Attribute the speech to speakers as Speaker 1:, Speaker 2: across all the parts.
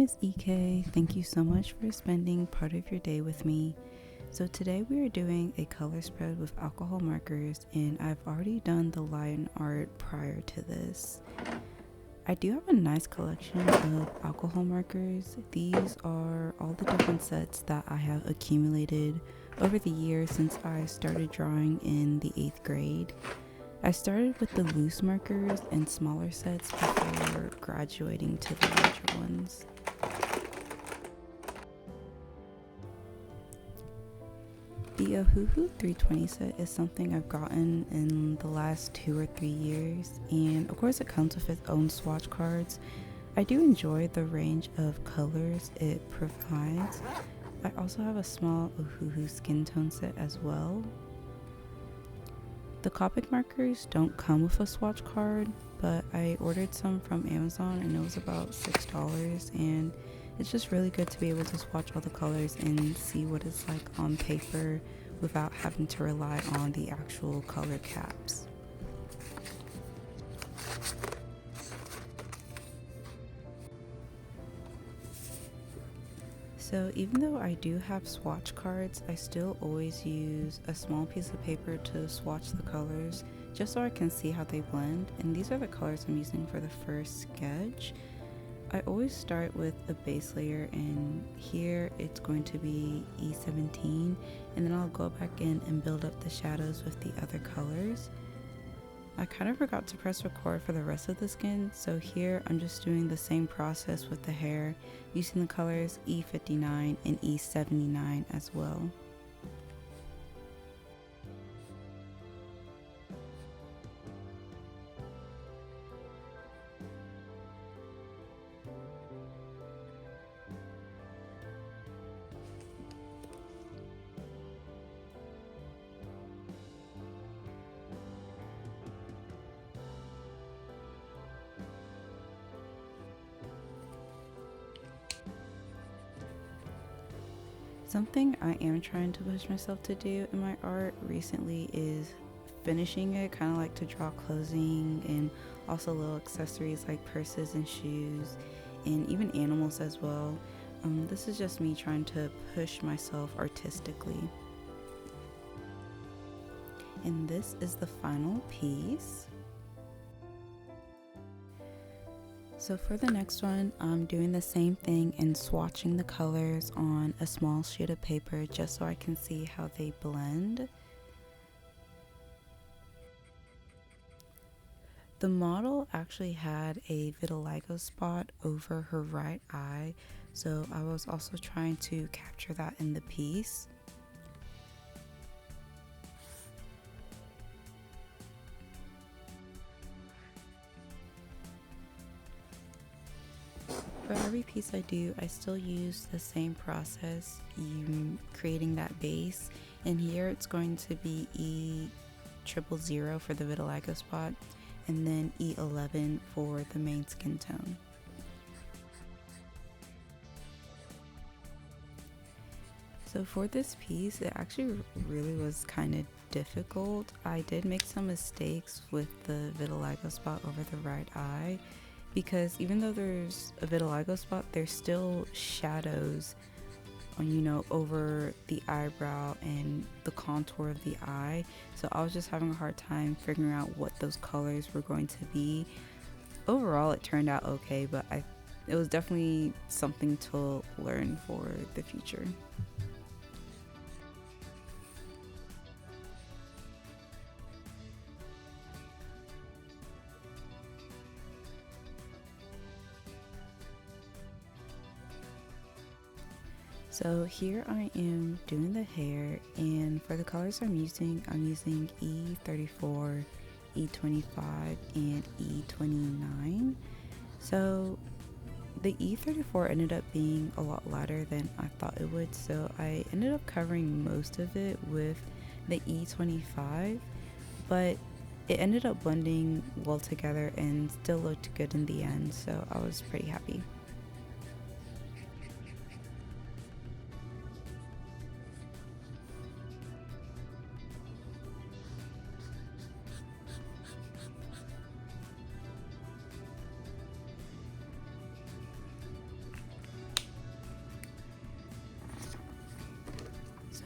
Speaker 1: is EK. Thank you so much for spending part of your day with me. So today we are doing a color spread with alcohol markers, and I've already done the line art prior to this. I do have a nice collection of alcohol markers. These are all the different sets that I have accumulated over the years since I started drawing in the 8th grade. I started with the loose markers and smaller sets before graduating to the larger ones. The Ohuhu 320 set is something I've gotten in the last 2 or 3 years, and of course it comes with its own swatch cards. I do enjoy the range of colors it provides. I also have a small Ohuhu skin tone set as well. The Copic markers don't come with a swatch card, but I ordered some from Amazon and it was about $6, and it's just really good to be able to swatch all the colors and see what it's like on paper without having to rely on the actual color caps. So even though I do have swatch cards, I still always use a small piece of paper to swatch the colors just so I can see how they blend, and these are the colors I'm using for the first sketch. I always start with a base layer, and here it's going to be E17, and then I'll go back in and build up the shadows with the other colors. I kind of forgot to press record for the rest of the skin, so here I'm just doing the same process with the hair, using the colors E59 and E79 as well. Something I am trying to push myself to do in my art recently is finishing it. Kind of like to draw clothing and also little accessories like purses and shoes and even animals as well. This is just me trying to push myself artistically. And this is the final piece. So for the next one, I'm doing the same thing and swatching the colors on a small sheet of paper just so I can see how they blend. The model actually had a vitiligo spot over her right eye, so I was also trying to capture that in the piece. For every piece I do, I still use the same process, creating that base, and here it's going to be E000 for the vitiligo spot, and then E11 for the main skin tone. So for this piece, it actually really was kind of difficult. I did make some mistakes with the vitiligo spot over the right eye, because even though there's a vitiligo spot, there's still shadows on, over the eyebrow and the contour of the eye. So I was just having a hard time figuring out what those colors were going to be. Overall, it turned out okay, but it was definitely something to learn for the future. So here I am doing the hair, and for the colors I'm using E34, E25, and E29. So the E34 ended up being a lot lighter than I thought it would, so I ended up covering most of it with the E25, but it ended up blending well together and still looked good in the end, so I was pretty happy.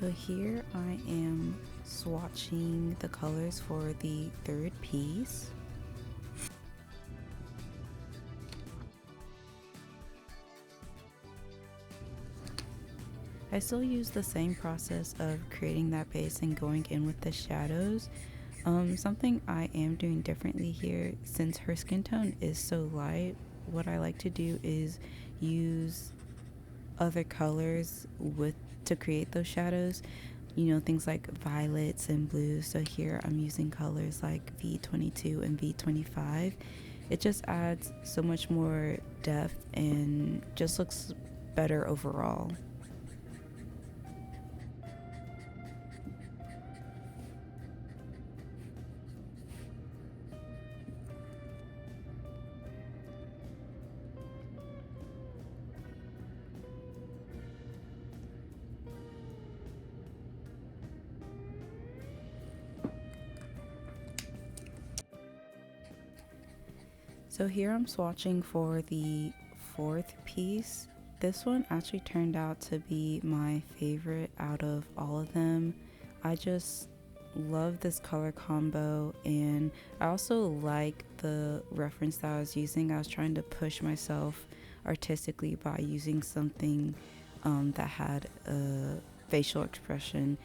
Speaker 1: So here I am swatching the colors for the third piece. I still use the same process of creating that base and going in with the shadows. Something I am doing differently here, since her skin tone is so light, what I like to do is use other colors to create those shadows. You know, things like violets and blues. So here I'm using colors like V22 and V25. It just adds so much more depth and just looks better overall. So here I'm swatching for the fourth piece. This one actually turned out to be my favorite out of all of them. I just love this color combo, and I also like the reference that I was using. I was trying to push myself artistically by using something that had a facial expression,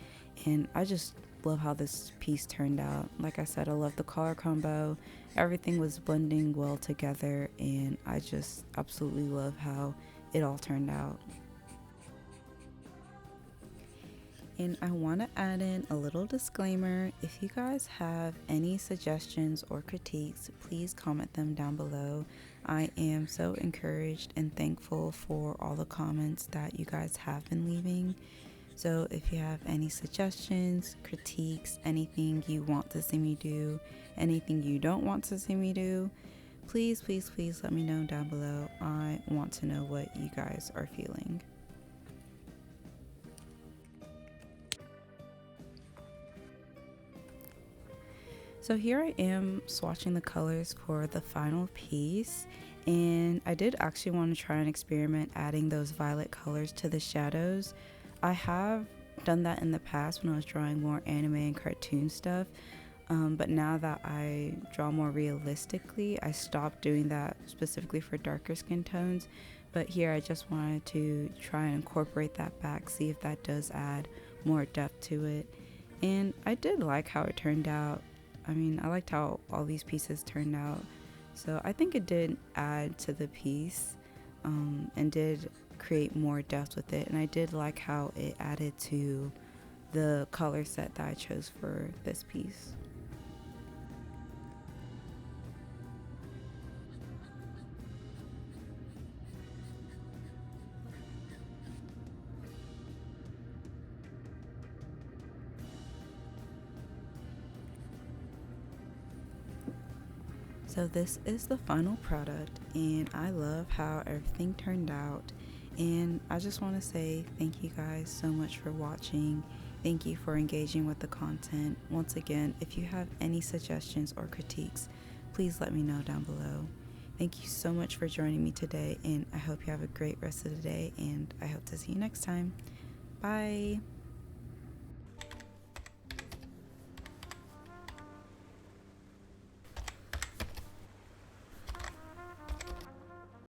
Speaker 1: and I just love how this piece turned out. Like I said, I love the color combo. Everything was blending well together, and I just absolutely love how it all turned out. And I want to add in a little disclaimer. If you guys have any suggestions or critiques, please comment them down below. I am so encouraged and thankful for all the comments that you guys have been leaving. So if you have any suggestions, critiques, anything you want to see me do, anything you don't want to see me do, please, please, please let me know down below. I want to know what you guys are feeling. So here I am swatching the colors for the final piece, and I did actually want to try and experiment adding those violet colors to the shadows. I have done that in the past when I was drawing more anime and cartoon stuff, but now that I draw more realistically, I stopped doing that specifically for darker skin tones. But here I just wanted to try and incorporate that back, see if that does add more depth to it. And I did like how it turned out. I mean, I liked how all these pieces turned out. So I think it did add to the piece, and did create more depth with it. And I did like how it added to the color set that I chose for this piece. So this is the final product, and I love how everything turned out. And I just want to say thank you guys so much for watching. Thank you for engaging with the content. Once again, if you have any suggestions or critiques, please let me know down below. Thank you so much for joining me today, and I hope you have a great rest of the day, and I hope to see you next time. Bye.